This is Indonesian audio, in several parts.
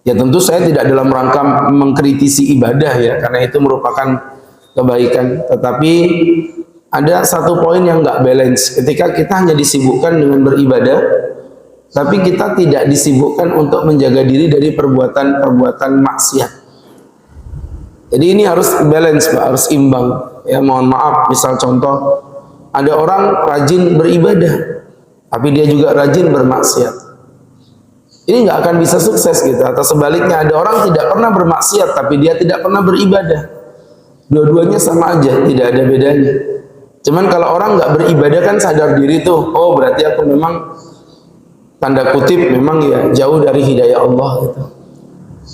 Ya tentu saya tidak dalam rangka mengkritisi ibadah ya, karena itu merupakan kebaikan. Tetapi ada satu poin yang nggak balance ketika kita hanya disibukkan dengan beribadah, tapi kita tidak disibukkan untuk menjaga diri dari perbuatan-perbuatan maksiat. Jadi ini harus balance, Pak, harus imbang. Ya mohon maaf, misal contoh ada orang rajin beribadah, tapi dia juga rajin bermaksiat. Ini nggak akan bisa sukses gitu. Atau sebaliknya ada orang tidak pernah bermaksiat tapi dia tidak pernah beribadah. Dua-duanya sama aja, tidak ada bedanya. Cuman kalau orang nggak beribadah kan sadar diri tuh, oh berarti aku memang tanda kutip memang ya jauh dari hidayah Allah gitu.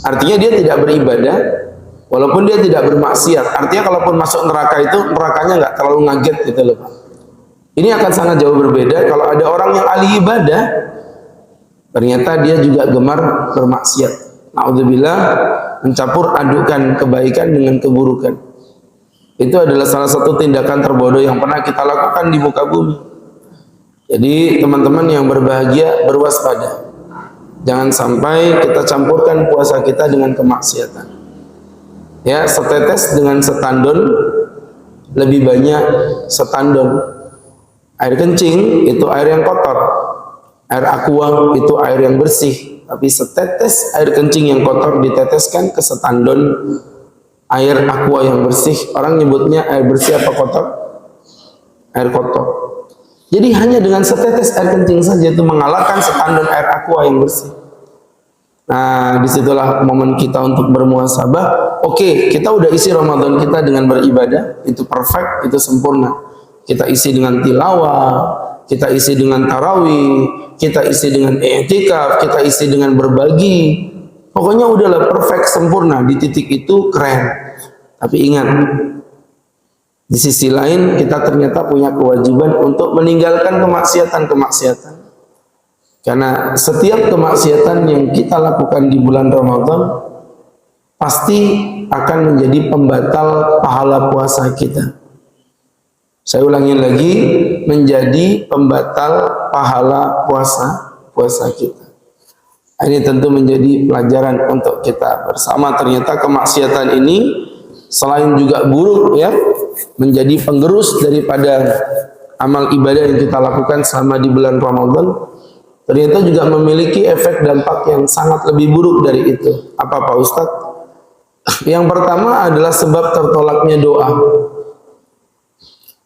Artinya dia tidak beribadah walaupun dia tidak bermaksiat. Artinya kalaupun masuk neraka itu nerakanya nggak terlalu ngaget gitu loh, Pak. Ini akan sangat jauh berbeda kalau ada orang yang ahli ibadah ternyata dia juga gemar bermaksiat. Naudzubillah, mencampur adukan kebaikan dengan keburukan. Itu adalah salah satu tindakan terbodoh yang pernah kita lakukan di muka bumi. Jadi teman-teman yang berbahagia, berwaspada. Jangan sampai kita campurkan puasa kita dengan kemaksiatan. Ya, setetes dengan setandon lebih banyak setandon. Air kencing itu air yang kotor. Air aqua itu air yang bersih, tapi setetes air kencing yang kotor diteteskan ke setandon air aqua yang bersih. Orang nyebutnya air bersih apa kotor? Air kotor. Jadi hanya dengan setetes air kencing saja itu mengalahkan setandon air aqua yang bersih. Nah, disitulah momen kita untuk bermuhasabah. Oke, kita udah isi Ramadan kita dengan beribadah, itu perfect, itu sempurna. Kita isi dengan tilawah, kita isi dengan tarawih, kita isi dengan i'tikaf, kita isi dengan berbagi. Pokoknya udahlah perfect, sempurna. Di titik itu keren. Tapi ingat, di sisi lain kita ternyata punya kewajiban untuk meninggalkan kemaksiatan-kemaksiatan. Karena setiap kemaksiatan yang kita lakukan di bulan Ramadan pasti akan menjadi pembatal pahala puasa kita. Saya ulangi lagi, menjadi pembatal pahala puasa kita. Ini tentu menjadi pelajaran untuk kita bersama. Ternyata kemaksiatan ini selain juga buruk ya, menjadi penggerus daripada amal ibadah yang kita lakukan selama di bulan Ramadan. Ternyata juga memiliki efek dampak yang sangat lebih buruk dari itu. Apa Pak Ustadz? Yang pertama adalah sebab tertolaknya doa.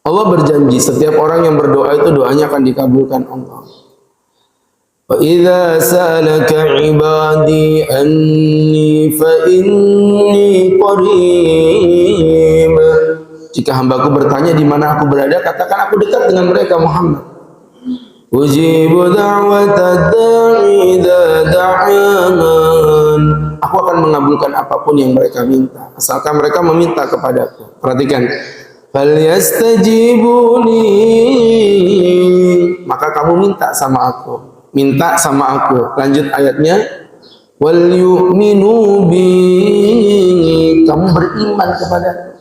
Allah berjanji setiap orang yang berdoa itu doanya akan dikabulkan Allah. Wa idza sa'alaka 'ibadi anni fa inni qarib. Jika hambaku bertanya di mana aku berada, katakan aku dekat dengan mereka Muhammad. Ujibu da'watad da'i idza da'an. Aku akan mengabulkan apapun yang mereka minta, asalkan mereka meminta kepadaku. Perhatikan. Falyastajibuni, maka kamu minta sama aku. Minta sama aku. Lanjut ayatnya. Wal yu'minu bi, kamu beriman kepadaku.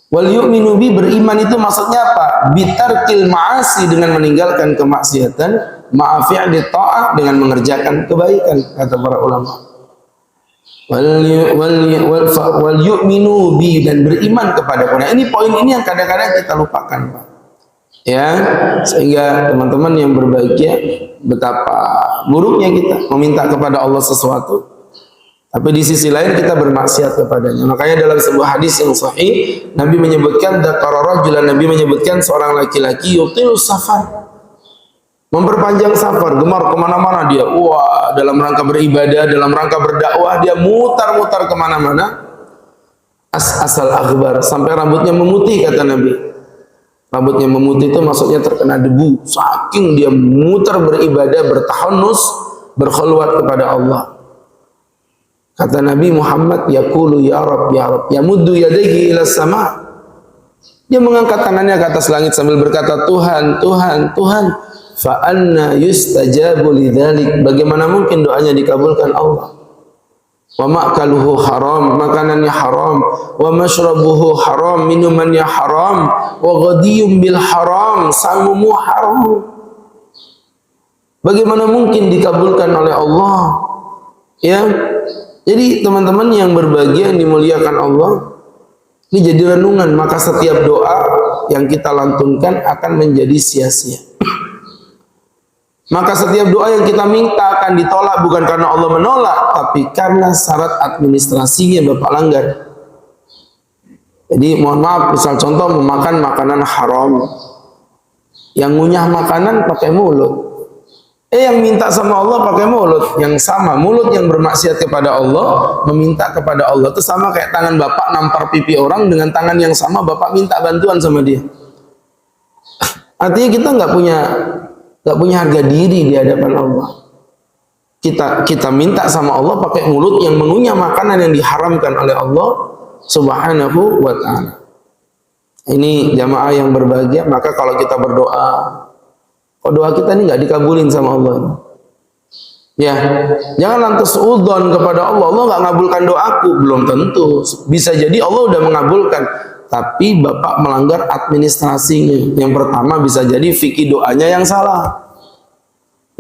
Wal yu'minu bi, beriman itu maksudnya apa? Bitarkil ma'asi, dengan meninggalkan kemaksiatan, ma'afi'li ta'ah, dengan mengerjakan kebaikan, kata para ulama. Wal yu'minu bi, dan beriman kepadaku. Nah, ini poin ini yang kadang-kadang kita lupakan, Pak. Ya, sehingga teman-teman yang berbahagia, betapa buruknya kita meminta kepada Allah sesuatu tapi di sisi lain kita bermaksiat kepadanya. Makanya dalam sebuah hadis yang sahih, Nabi menyebutkan Nabi menyebutkan seorang laki-laki yutil safar, memperpanjang safar, gemar kemana-mana dia. Wah, dalam rangka beribadah, dalam rangka berdakwah, dia mutar-mutar kemana-mana. Asal akbar, sampai rambutnya memutih, kata Nabi. Rambutnya memutih itu maksudnya terkena debu, saking dia mutar beribadah, bertahannus, berkhulwat kepada Allah. Kata Nabi Muhammad, yaqulu ya Rabb, ya Rabb, yamuddu yadayhi ila sama. Dia mengangkat tangannya ke atas langit sambil berkata, Tuhan, Tuhan, Tuhan. Fa anna yustajabu lidzalik, bagaimana mungkin doanya dikabulkan Allah? Wa ma'kaluhu haram, makanannya haram, wa mashrabuhu haram, minumannya haram, wa ghadiyum bil haram, sangumu haram. Bagaimana mungkin dikabulkan oleh Allah? Ya, jadi teman-teman yang berbahagia yang dimuliakan Allah, ini jadi renungan, maka setiap doa yang kita lantunkan akan menjadi sia-sia. Maka setiap doa yang kita minta akan ditolak bukan karena Allah menolak, tapi karena syarat administrasinya Bapak langgar. Jadi mohon maaf, misal contoh memakan makanan haram, yang ngunyah makanan pakai mulut. Yang minta sama Allah pakai mulut yang sama, mulut yang bermaksiat kepada Allah, meminta kepada Allah itu sama kayak tangan Bapak nampar pipi orang dengan tangan yang sama Bapak minta bantuan sama dia. Artinya kita nggak punya harga diri di hadapan Allah. Kita minta sama Allah pakai mulut yang mengunyah makanan yang diharamkan oleh Allah Subhanahu wa ta'ala. Ini jamaah yang berbahagia, maka kalau kita berdoa, kok doa kita ini nggak dikabulin sama Allah, ya jangan lantas udzon kepada Allah, Allah nggak ngabulkan doaku. Belum tentu, bisa jadi Allah udah mengabulkan, tapi Bapak melanggar administrasinya. Yang pertama bisa jadi fikih doanya yang salah,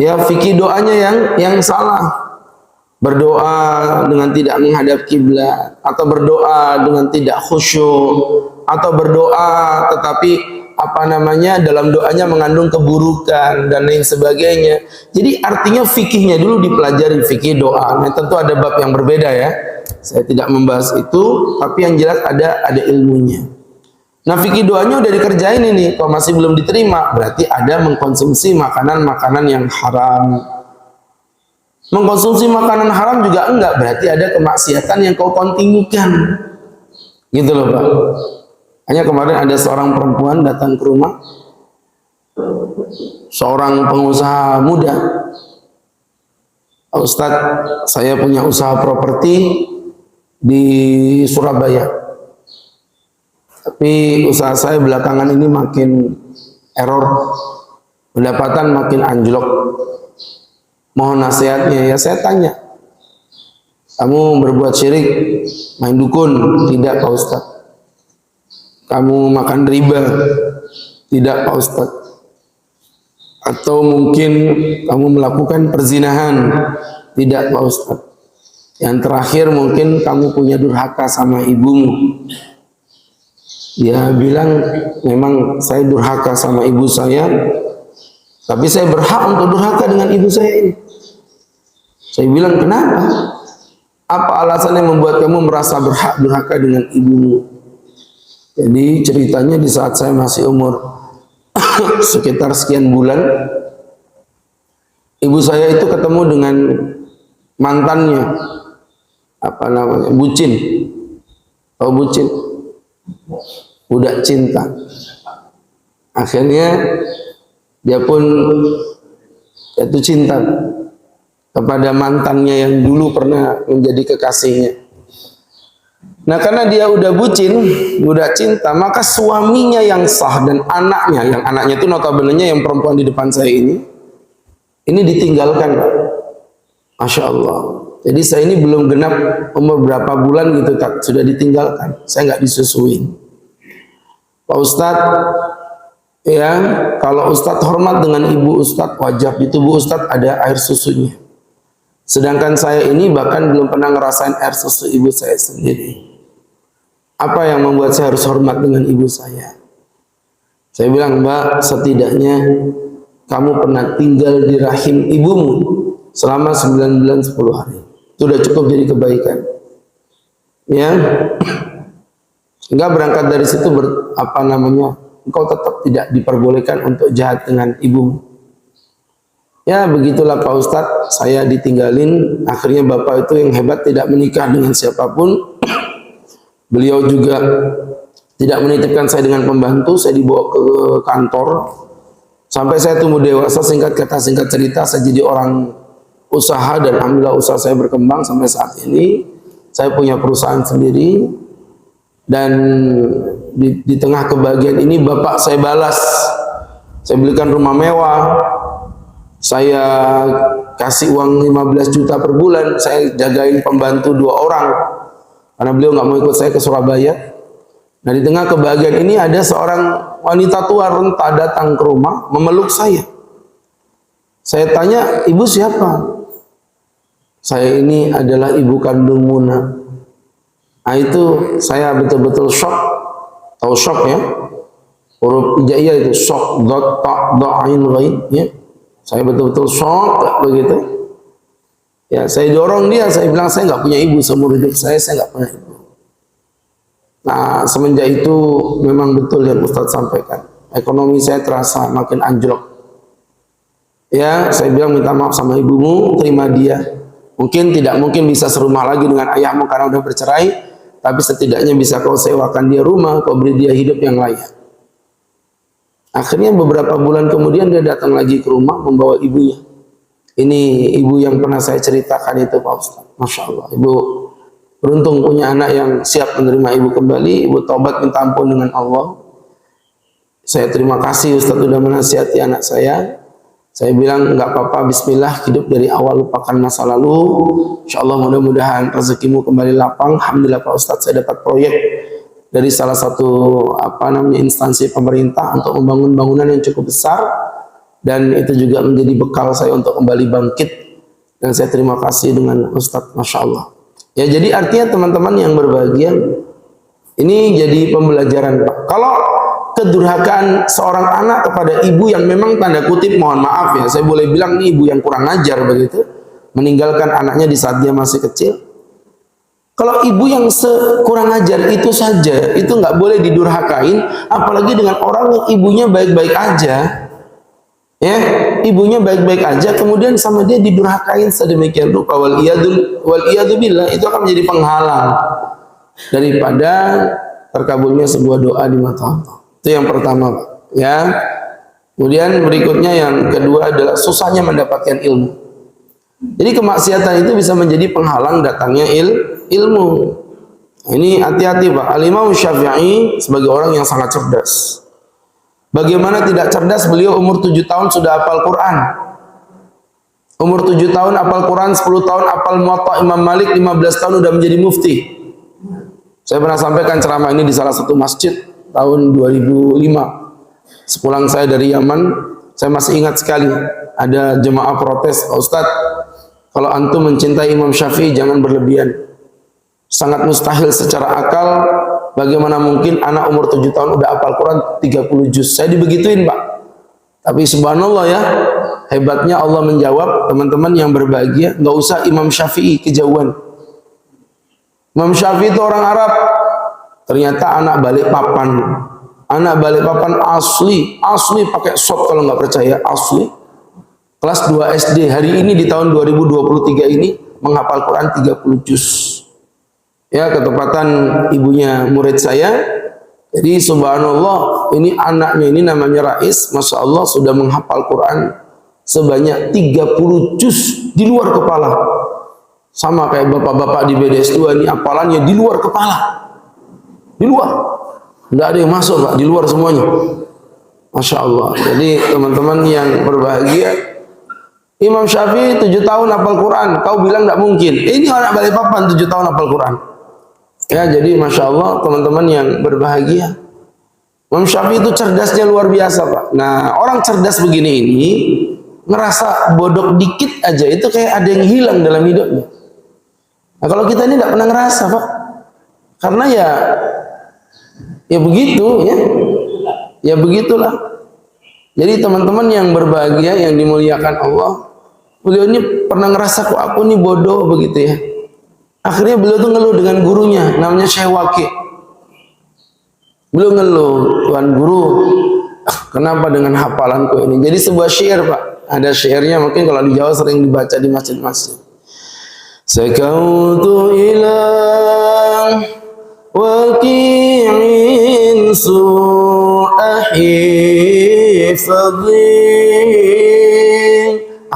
ya fikih doanya yang salah. Berdoa dengan tidak menghadap kiblat, atau berdoa dengan tidak khusyuk, atau berdoa tetapi dalam doanya mengandung keburukan dan lain sebagainya. Jadi artinya fikihnya dulu dipelajari, fikih doa. Nah, tentu ada bab yang berbeda ya. Saya tidak membahas itu, tapi yang jelas ada ilmunya. Nah, fikih doanya udah dikerjain ini, kalau masih belum diterima, berarti ada mengkonsumsi makanan-makanan yang haram. Mengkonsumsi makanan haram juga enggak, berarti ada kemaksiatan yang kau kontinukan. Gitu loh Pak. Hanya kemarin ada seorang perempuan datang ke rumah, seorang pengusaha muda. Ustadz, saya punya usaha properti di Surabaya. Tapi usaha saya belakangan ini makin error, pendapatan makin anjlok. Mohon nasihatnya. Ya saya tanya, kamu berbuat syirik, main dukun? Tidak Pak Ustadz. Kamu makan riba? Tidak Pak Ustadz. Atau mungkin kamu melakukan perzinahan? Tidak Pak Ustadz. Yang terakhir mungkin kamu punya durhaka sama ibumu. Dia bilang, memang saya durhaka sama ibu saya, tapi saya berhak untuk durhaka dengan ibu saya ini. Saya bilang, kenapa? Apa alasan yang membuat kamu merasa berhak durhaka dengan ibumu? Jadi ceritanya di saat saya masih umur sekitar sekian bulan, ibu saya itu ketemu dengan mantannya, bucin. Oh bucin, budak cinta. Akhirnya dia pun jatuh cinta kepada mantannya yang dulu pernah menjadi kekasihnya. Nah, karena dia udah bucin, udah cinta, maka suaminya yang sah dan anaknya, yang anaknya itu notabene-nya yang perempuan di depan saya ini ditinggalkan. Masya Allah. Jadi saya ini belum genap umur berapa bulan gitu, sudah ditinggalkan. Saya nggak disusuin. Pak Ustadz, ya kalau Ustadz hormat dengan ibu Ustadz, wajib di tubuh Ustadz ada air susunya. Sedangkan saya ini bahkan belum pernah ngerasain air susu ibu saya sendiri. Apa yang membuat saya harus hormat dengan ibu saya? Saya bilang, Mbak, setidaknya kamu pernah tinggal di rahim ibumu selama 9 bulan 10 hari. Itu sudah cukup jadi kebaikan. Ya. Enggak berangkat dari situ engkau tetap tidak diperbolehkan untuk jahat dengan ibumu. Ya begitulah Pak Ustadz, saya ditinggalin. Akhirnya bapak itu yang hebat tidak menikah dengan siapapun. Beliau juga tidak menitipkan saya dengan pembantu. Saya dibawa ke kantor sampai saya tumbuh dewasa. Singkat kata singkat cerita, saya jadi orang usaha dan alhamdulillah usaha saya berkembang sampai saat ini. Saya punya perusahaan sendiri dan di tengah kebahagiaan ini bapak saya balas. Saya belikan rumah mewah. Saya kasih uang 15 juta per bulan. Saya jagain pembantu 2 orang karena beliau nggak mau ikut saya ke Surabaya. Nah, di tengah kebahagiaan ini ada seorang wanita tua renta datang ke rumah memeluk saya. Saya tanya, ibu siapa? saya ini adalah ibu kandung Muna. Nah itu saya betul-betul shock. Tahu shock ya? Huruf hijaiyah itu shock, dot, ta, da, ain, ghain, ya. Saya betul-betul shock begitu. Ya, saya dorong dia, saya bilang saya nggak punya ibu seumur hidup saya nggak punya ibu. Nah, semenjak itu memang betul yang Ustadz sampaikan. Ekonomi saya terasa makin anjlok. Ya, saya bilang minta maaf sama ibumu, terima dia. Mungkin tidak mungkin bisa serumah lagi dengan ayahmu karena udah bercerai, tapi setidaknya bisa kau sewakan dia rumah, kau beri dia hidup yang layak. Akhirnya beberapa bulan kemudian dia datang lagi ke rumah membawa ibunya. Ini ibu yang pernah saya ceritakan itu Pak Ustaz. Masya Allah, ibu beruntung punya anak yang siap menerima ibu kembali. Ibu taubat minta ampun dengan Allah. Saya terima kasih Ustaz sudah menasihati anak saya. Saya bilang enggak apa-apa, bismillah, hidup dari awal, lupakan masa lalu. Insya Allah mudah-mudahan rezekimu kembali lapang. Alhamdulillah Pak Ustaz, saya dapat proyek dari salah satu instansi pemerintah untuk membangun bangunan yang cukup besar, dan itu juga menjadi bekal saya untuk kembali bangkit, dan saya terima kasih dengan Ustadz. Masya Allah. Ya, jadi artinya teman-teman yang berbahagia ini jadi pembelajaran Pak. Kalau kedurhakaan seorang anak kepada ibu yang memang tanda kutip, mohon maaf ya, saya boleh bilang ini ibu yang kurang ajar begitu, meninggalkan anaknya di saat dia masih kecil. Kalau ibu yang kurang ajar itu saja, itu nggak boleh didurhakain, apalagi dengan orang yang ibunya baik-baik aja, ya, ibunya baik-baik aja, kemudian sama dia didurhakain sedemikian rupa, wal iyadu billah, itu akan menjadi penghalang daripada terkabulnya sebuah doa di mata Allah. Itu yang pertama, Pak. Ya. Kemudian berikutnya yang kedua adalah susahnya mendapatkan ilmu. Jadi kemaksiatan itu bisa menjadi penghalang datangnya ilmu. Ini hati-hati Pak. Al-Imam Syafi'i sebagai orang yang sangat cerdas. Bagaimana tidak cerdas, beliau umur 7 tahun sudah hafal Quran. Umur 7 tahun hafal Quran, 10 tahun hafal Muwatta Imam Malik, 15 tahun sudah menjadi mufti. Saya pernah sampaikan ceramah ini di salah satu masjid tahun 2005. Sepulang saya dari Yaman, saya masih ingat sekali ada jemaah protes, Pak Ustadz, kalau antum mencintai Imam Syafi'i jangan berlebihan. Sangat mustahil secara akal, bagaimana mungkin anak umur 7 tahun udah hafal Quran 30 juz. Saya dibegituin Pak. Tapi subhanallah ya, hebatnya Allah menjawab, teman-teman yang berbahagia, nggak usah Imam Syafi'i kejauhan. Imam Syafi'i itu orang Arab, ternyata anak Balikpapan. Anak Balikpapan asli pakai shot kalau nggak percaya, asli. Kelas 2 SD, hari ini di tahun 2023 ini menghafal Quran 30 juz. Ya, ketepatan ibunya murid saya. Jadi subhanallah, ini anaknya ini namanya Rais, Masya Allah sudah menghafal Quran sebanyak 30 juz di luar kepala. Sama kayak bapak-bapak di BDS 2 ini hafalannya di luar kepala. Di luar. Tidak ada yang masuk Pak, di luar semuanya. Masya Allah. Jadi teman-teman yang berbahagia, Imam Syafi'i 7 tahun hafal Quran, kau bilang tidak mungkin. Ini anak Balikpapan 7 tahun hafal Quran. Ya, jadi Masya Allah teman-teman yang berbahagia, Imam Syafi'i itu cerdasnya luar biasa Pak. Nah, orang cerdas begini ini ngerasa bodoh dikit aja itu kayak ada yang hilang dalam hidupnya. Nah, kalau kita ini tidak pernah ngerasa Pak, karena ya begitu ya, ya begitulah. Jadi teman-teman yang berbahagia yang dimuliakan Allah, beliau ini pernah ngerasa kok aku ini bodoh begitu ya. Akhirnya beliau tuh ngeluh dengan gurunya, namanya Syekh Waqi. Beliau ngeluh, Tuan Guru, kenapa dengan hafalanku ini? Jadi sebuah syair Pak, ada syairnya mungkin kalau di Jawa sering dibaca di masjid-masjid. Sakautu ila waqi'in su'ahi fadhin.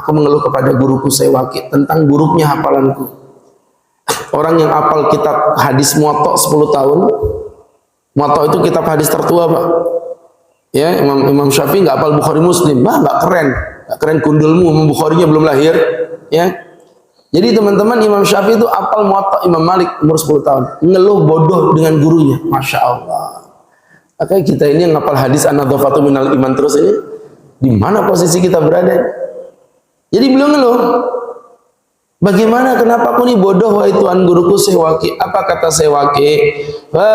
Aku mengeluh kepada guruku Syekh Waqi tentang buruknya hafalanku. Orang yang hafal kitab hadis Muwatta 10 tahun. Muwatta itu kitab hadis tertua Pak. Ya, Imam Syafi'i nggak hafal Bukhari Muslim. Bah, nggak keren kundulmu, Bukharinya belum lahir. Ya. Jadi teman-teman, Imam Syafi'i itu hafal Muwatta Imam Malik umur 10 tahun. Ngeluh bodoh dengan gurunya. Masya Allah. Makanya kita ini yang hafal hadis An-Nadhafatu Minal Iman terus ini, di mana posisi kita berada? Jadi beliau ngeluh. Bagaimana, kenapa aku ini bodoh wahai Tuhan guruku Sewaki? Apa kata Sewaki? Fa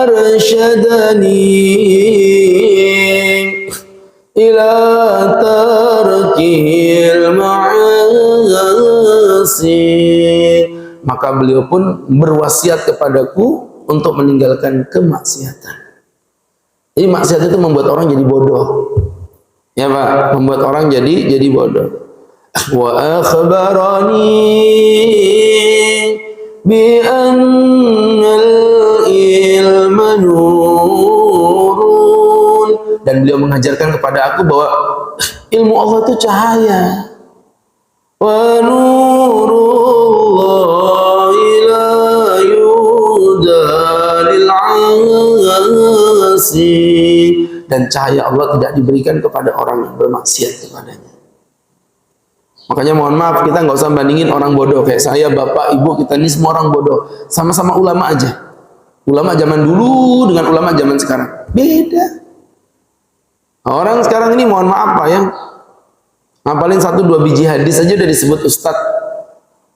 arsyadani ila tarkil ma'asi. Maka beliau pun berwasiat kepadaku untuk meninggalkan kemaksiatan. Jadi maksiat itu membuat orang jadi bodoh. Ya Pak, membuat orang jadi bodoh. Wa akhbarani bi annal ilma nurun, dan beliau mengajarkan kepada aku bahwa ilmu Allah itu cahaya. Wa nurullahi la yudalil asi, dan cahaya Allah tidak diberikan kepada orang yang bermaksiat kepadanya. Makanya mohon maaf, kita nggak usah bandingin orang bodoh kayak saya, bapak, ibu, kita ini semua orang bodoh. Sama-sama ulama aja. Ulama zaman dulu dengan ulama zaman sekarang beda. Orang sekarang ini mohon maaf Pak ya, ngapalin 1-2 biji hadis aja udah disebut ustadz.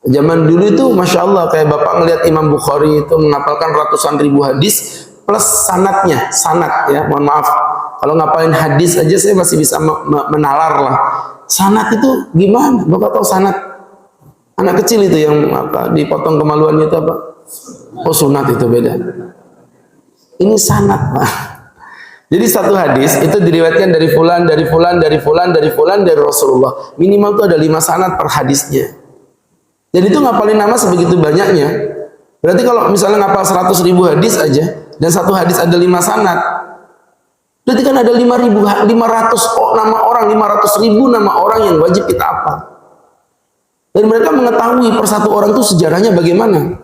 Zaman dulu itu masya Allah, kayak bapak ngelihat Imam Bukhari itu menghafalkan ratusan ribu hadis plus sanatnya, sanat ya, mohon maaf. Kalau ngapalin hadis aja saya masih bisa menalar lah. Sanat itu gimana? Bapak tahu sanat? Anak kecil itu yang apa dipotong kemaluannya itu apa? Oh sunat itu beda. Ini sanat Pak. Jadi satu hadis itu diriwayatkan dari fulan, dari fulan, dari fulan, dari fulan, dari Rasulullah. Minimal itu ada 5 sanat per hadisnya. Jadi itu ngapalin nama sebegitu banyaknya. Berarti kalau misalnya ngapal 100 ribu hadis aja dan satu hadis ada 5 sanat, berarti kan ada 500 nama orang, 500 ribu nama orang yang wajib kita hafal. Dan mereka mengetahui per satu orang itu sejarahnya bagaimana.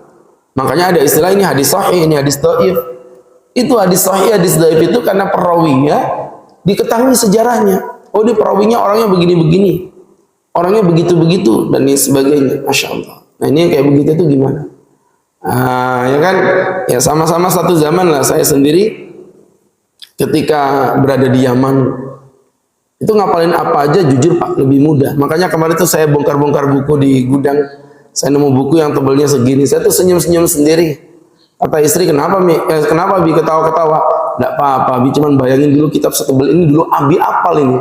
Makanya ada istilah ini hadis sahih, ini hadis dhaif. Itu hadis sahih, hadis dhaif itu karena perawinya diketahui sejarahnya. Oh, di perawinya orangnya begini-begini, orangnya begitu-begitu dan lain sebagainya. Masya Allah. Nah ini yang kayak begitu itu gimana? Ya kan, ya sama-sama satu zaman lah. Saya sendiri ketika berada di Yaman itu ngapalin apa aja jujur Pak lebih mudah. Makanya kemarin itu saya bongkar-bongkar buku di gudang, saya nemu buku yang tebalnya segini, saya tuh senyum-senyum sendiri. Kata istri, kenapa Mi? Kenapa Bi ketawa-ketawa? Enggak apa-apa, Bi cuman bayangin dulu kitab setebal ini dulu Abi apal ini.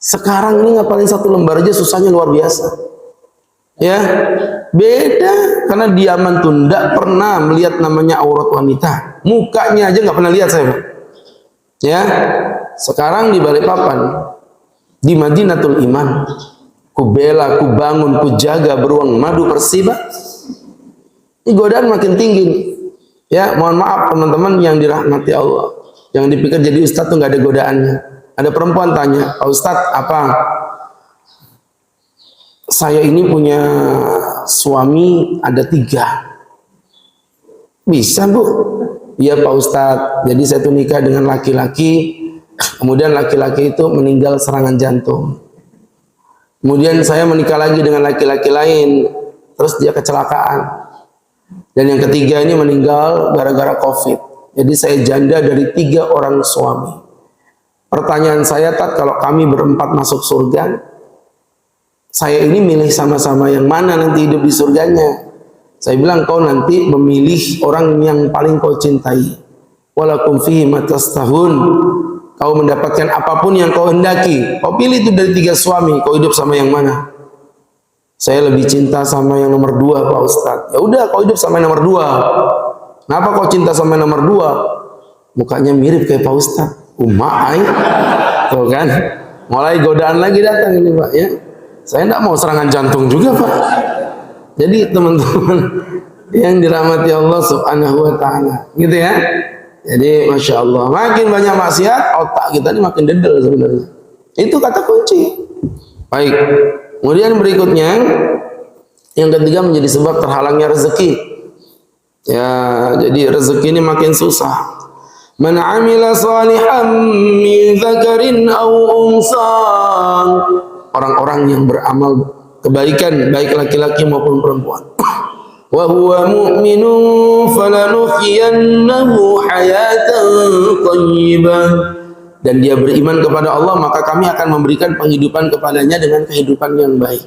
Sekarang ini ngapalin 1 lembar aja susahnya luar biasa. Ya, beda karena di Yaman tuh enggak pernah melihat namanya aurat wanita. Mukanya aja nggak pernah lihat saya. Ya, sekarang di Balikpapan, di Madinatul Iman, ku bela, ku bangun, ku jaga beruang madu Persiba. Ini godaan makin tinggi. Ya, mohon maaf teman-teman yang dirahmati Allah. Yang dipikir jadi ustadz tuh nggak ada godaannya. Ada perempuan tanya, Pak Ustadz apa? Saya ini punya suami ada 3. Bisa Bu? Iya Pak Ustadz. Jadi saya tuh nikah dengan laki-laki, kemudian laki-laki itu meninggal serangan jantung. Kemudian saya menikah lagi dengan laki-laki lain, terus dia kecelakaan. Dan yang ketiga ini meninggal gara-gara COVID. Jadi saya janda dari 3 orang suami. Pertanyaan saya, Tat, kalau kami berempat masuk surga, saya ini milih sama-sama yang mana nanti hidup di surganya? Saya bilang, kau nanti memilih orang yang paling kau cintai. Walakum fihi ma tastahun. Kau mendapatkan apapun yang kau hendaki. Kau pilih itu dari 3 suami, kau hidup sama yang mana? Saya lebih cinta sama yang nomor 2 Pak Ustadz. Ya udah, kau hidup sama yang nomor 2. Kenapa kau cinta sama yang nomor 2? Mukanya mirip kayak Pak Ustadz. Umai, tuh kan? Mulai godaan lagi datang ini Pak ya. Saya tidak mau serangan jantung juga Pak. Jadi teman-teman yang dirahmati Allah Subhanahu Wa Taala, gitu ya. Jadi masya Allah, makin banyak maksiat, otak kita ini makin dedel sebenarnya. Itu kata kunci. Baik. Kemudian berikutnya, yang ketiga menjadi sebab terhalangnya rezeki. Ya, jadi rezeki ini makin susah. Man amila salihan min dzakarin aw unsa. Orang-orang yang beramal kebaikan baik laki-laki maupun perempuan. Wa huwa mu'minun falanuhyiyannahu hayatan thayyibah. Dan dia beriman kepada Allah, maka kami akan memberikan penghidupan kepadanya dengan kehidupan yang baik.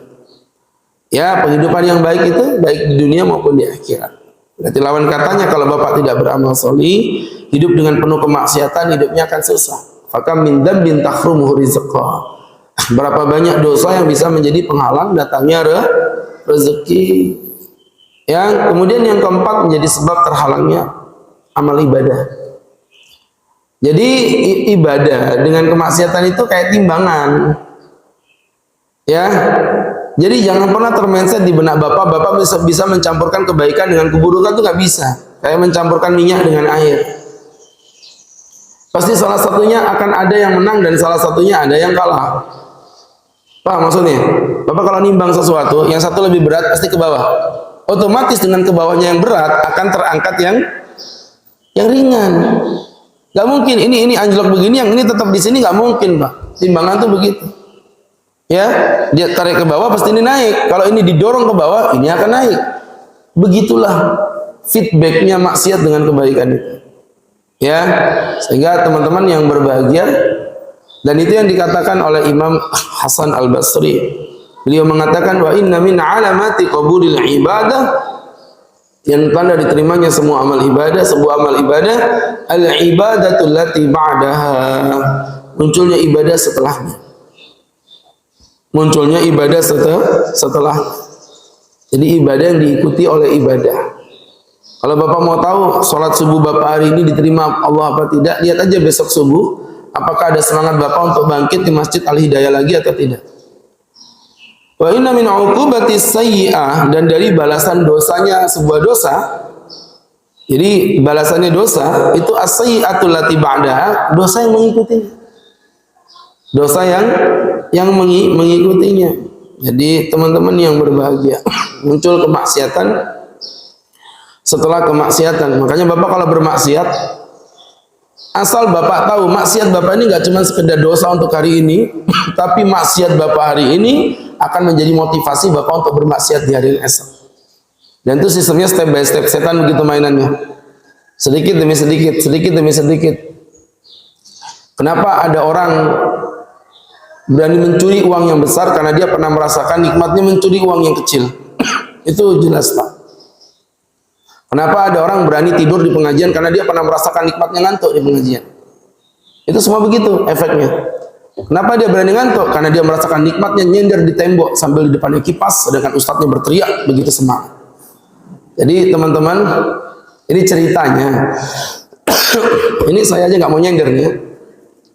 Ya, penghidupan yang baik itu baik di dunia maupun di akhirat. Berarti lawan katanya kalau bapak tidak beramal solih, hidup dengan penuh kemaksiatan, hidupnya akan susah. Fakam min dzambin tahrumuhu rizqah. Berapa banyak dosa yang bisa menjadi penghalang datangnya rezeki. Yang kemudian yang keempat menjadi sebab terhalangnya amal ibadah. Jadi ibadah dengan kemaksiatan itu kayak timbangan. Ya. Jadi jangan pernah termindset di benak bapak bisa mencampurkan kebaikan dengan keburukan, itu nggak bisa. Kayak mencampurkan minyak dengan air. Pasti salah satunya akan ada yang menang dan salah satunya ada yang kalah. Paham maksudnya? Bapak kalau nimbang sesuatu, yang satu lebih berat pasti ke bawah. Otomatis dengan ke bawahnya yang berat akan terangkat yang ringan. Gak mungkin ini anjlok begini, yang ini tetap di sini, gak mungkin, Pak. Timbangan tuh begitu. Ya, dia tarik ke bawah pasti ini naik. Kalau ini didorong ke bawah, ini akan naik. Begitulah feedbacknya maksiat dengan kebaikan itu. Ya, sehingga teman-teman yang berbahagia, dan itu yang dikatakan oleh Imam Hasan Al-Basri. Beliau mengatakan wa inna min alamati qabulil ibadah, yang tanda diterimanya semua amal ibadah, sebuah amal ibadah, al-ibadatul lati ba'daha, munculnya ibadah setelahnya. Munculnya ibadah setelah. Jadi ibadah yang diikuti oleh ibadah. Kalau Bapak mau tahu salat subuh Bapak hari ini diterima Allah apa tidak, lihat aja besok subuh apakah ada semangat Bapak untuk bangkit di Masjid Al-Hidayah lagi atau tidak. Wa inna min uqubati sayyi'ah, dan dari balasan dosanya sebuah dosa. Jadi balasannya dosa itu as-sayyi'atul lati ba'daha, dosa yang mengikutinya. Dosa yang mengikutinya. Jadi teman-teman yang berbahagia, muncul kemaksiatan setelah kemaksiatan. Makanya Bapak kalau bermaksiat, asal Bapak tahu maksiat Bapak ini nggak cuma sekedar dosa untuk hari ini, tapi maksiat Bapak hari ini akan menjadi motivasi Bapak untuk bermaksiat di hari esok. Dan itu sistemnya step by step, setan begitu mainannya. Sedikit demi sedikit, sedikit demi sedikit. Kenapa ada orang berani mencuri uang yang besar? Karena dia pernah merasakan nikmatnya mencuri uang yang kecil. Itu jelas, Pak. Kenapa ada orang berani tidur di pengajian? Karena dia pernah merasakan nikmatnya ngantuk di pengajian. Itu semua begitu efeknya. Kenapa dia berani ngantuk? Karena dia merasakan nikmatnya nyender di tembok sambil di depan kipas, sedangkan ustadznya berteriak begitu semangat. Jadi teman-teman, ini ceritanya. Ini saya aja nggak mau nyender nih.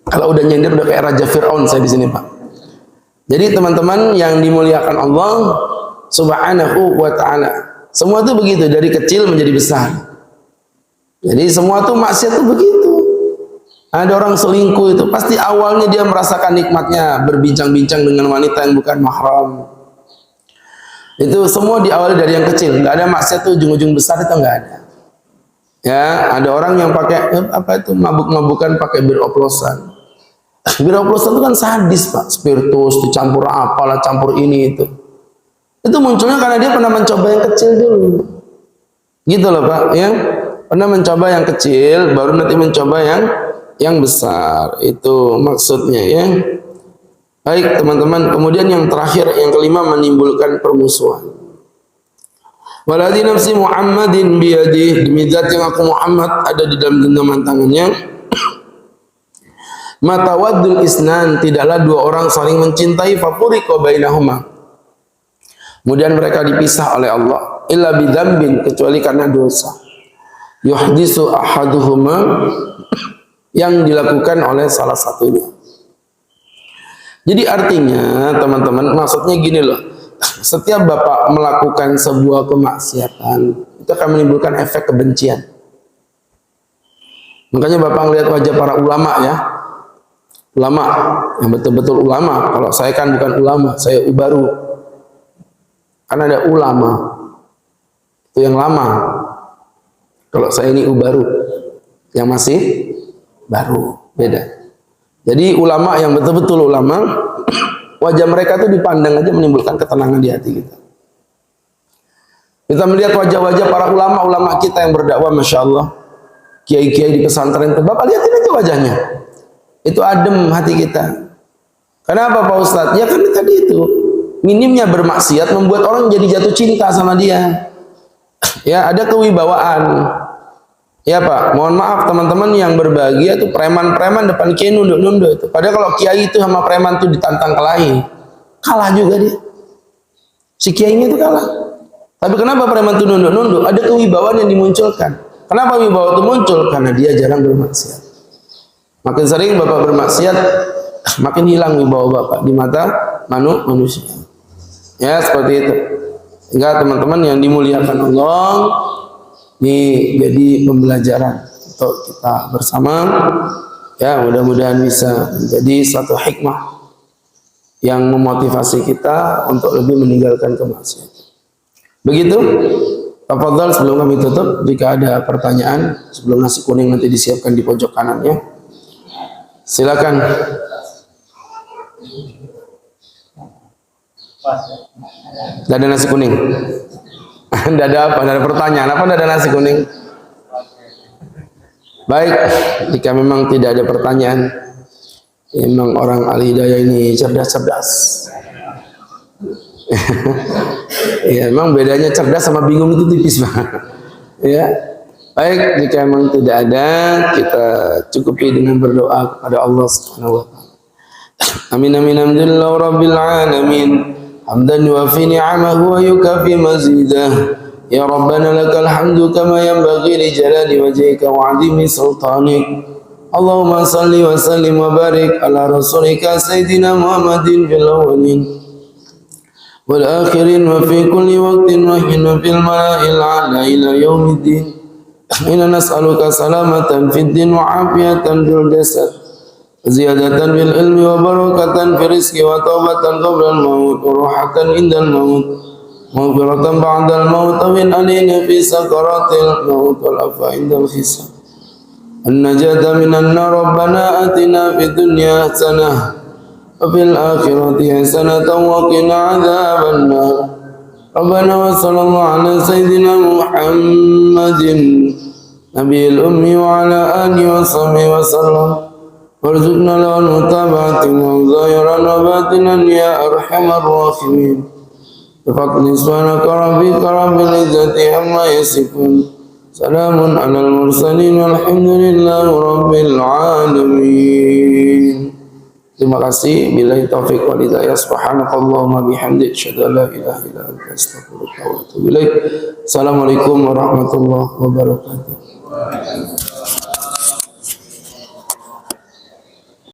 Kalau udah nyender udah kayak Raja Fir'aun saya di sini, Pak. Jadi teman-teman yang dimuliakan Allah Subhanahu wa Ta'ala, semua itu begitu, dari kecil menjadi besar. Jadi semua itu maksiat itu begitu. Ada orang selingkuh itu pasti awalnya dia merasakan nikmatnya berbincang-bincang dengan wanita yang bukan mahram. Itu semua diawali dari yang kecil. Nggak ada maksiat itu ujung-ujung besar, itu nggak ada. Ya, ada orang yang pakai apa itu mabuk-mabukan pakai bir oplosan. Bir oplosan itu kan sadis, Pak. Spiritus dicampur apalah, campur ini itu. Itu munculnya karena dia pernah mencoba yang kecil dulu. Gitu loh, Pak, ya. Pernah mencoba yang kecil, baru nanti mencoba yang besar. Itu maksudnya, ya. Baik, teman-teman. Kemudian yang terakhir, yang kelima, menimbulkan permusuhan. Waladhi nafsi Muhammadin biyadih, demi zat yang aku Muhammad ada di dalam genggaman tangannya. Matawaddul isnan, tidaklah dua orang saling mencintai, fafuriqa bainahuma, kemudian mereka dipisah oleh Allah, illa bidzambin, kecuali karena dosa. Yuhdisu ahaduhuma, yang dilakukan oleh salah satunya. Jadi artinya teman-teman, maksudnya gini loh, setiap Bapak melakukan sebuah kemaksiatan itu akan menimbulkan efek kebencian. Makanya Bapak melihat wajah para ulama, ya, ulama yang betul-betul ulama. Kalau saya kan bukan ulama, saya ubaru. Karena ada ulama itu yang lama, kalau saya ini ubaru yang masih baru, beda. Jadi ulama yang betul-betul ulama, wajah mereka tuh dipandang aja menimbulkan ketenangan di hati kita. Kita melihat wajah-wajah para ulama-ulama kita yang berdakwah, Masya Allah, kiai-kiai di pesantren itu, Bapak lihatin aja wajahnya, itu adem hati kita. Kenapa Pak Ustadz? Ya kan tadi itu, minimnya bermaksiat membuat orang jadi jatuh cinta sama dia. Ya, ada kewibawaan. Ya Pak, mohon maaf teman-teman yang berbahagia tuh preman-preman depan kiai nunduk-nunduk itu. Padahal kalau kiai itu sama preman tuh ditantang kelahi, kalah juga dia. Si kiainya itu kalah. Tapi kenapa preman itu nunduk-nunduk? Ada kewibawaan yang dimunculkan. Kenapa wibawa itu muncul? Karena dia jarang bermaksiat. Makin sering Bapak bermaksiat, makin hilang wibawa Bapak di mata manusia. Ya, seperti itu. Sehingga teman-teman yang dimuliakan Allah, ini jadi pembelajaran untuk kita bersama. Ya, mudah-mudahan bisa menjadi satu hikmah yang memotivasi kita untuk lebih meninggalkan kemaksiatan. Begitu. Tafadhal sebelum kami tutup, jika ada pertanyaan sebelum nasi kuning nanti disiapkan di pojok kanannya. Silakan. Tidak ada nasi kuning. Tidak ada apa? Tidak ada pertanyaan. Apa tidak ada nasi kuning? Baik, jika memang tidak ada pertanyaan, memang orang al-hidayah ini cerdas-cerdas. Ya, memang bedanya cerdas sama bingung itu tipis banget. Ya, baik, jika memang tidak ada, kita cukupi dengan berdoa kepada Allah Subhanahu wa taala. Amin amin alhamdulillah rabbil alamin. Hamdan yuafi ni'amahu wa yukafi mazidah. Ya Rabbana lakal hamdu kama yanbaghi li jalali wajhika wa 'azimi sultanik. Allahumma salli wa sallim wa barik ala rasulika sayyidina Muhammadin fil awwalin wal akhirin wa fi kulli waqtin wa hina fil mala'il a'la ila yaumiddin. Inna nas'aluka salamatan fid din wa afiyatan fil jasad, ziyadatan fil ilmi wa barakatan fil rizqi wa taubatan qabla al-maut wa rahatan indal maut, maghfiratan ba'da al-maut wa min alina fi sakaratil maut wal afa indal hisab. An-najata minan nar. Rabbana atina fid dunya hasanah wa fil akhirati hasanatan wa qina adzaban nar. Rabbana wa sallallahu ala sayyidina Muhammadin nabiyil ummi wa ala alihi wa sahbihi wa sallam. Warzuqna lahu mutaba'atin wa zahiran wa batinan ya arhamar rahimin. Tafadhal subhanaka rabbika rabbil izzati amma yasifun. Salamun alal mursalin walhamdulillahi rabbil alamin. Terima kasih. Billahi taufiq wal hidayah. Subhanakallahumma bihamdik asyhadu an la ilaha illa anta astaghfiruka wa atubu ilaik. Assalamualaikum warahmatullahi wabarakatuh.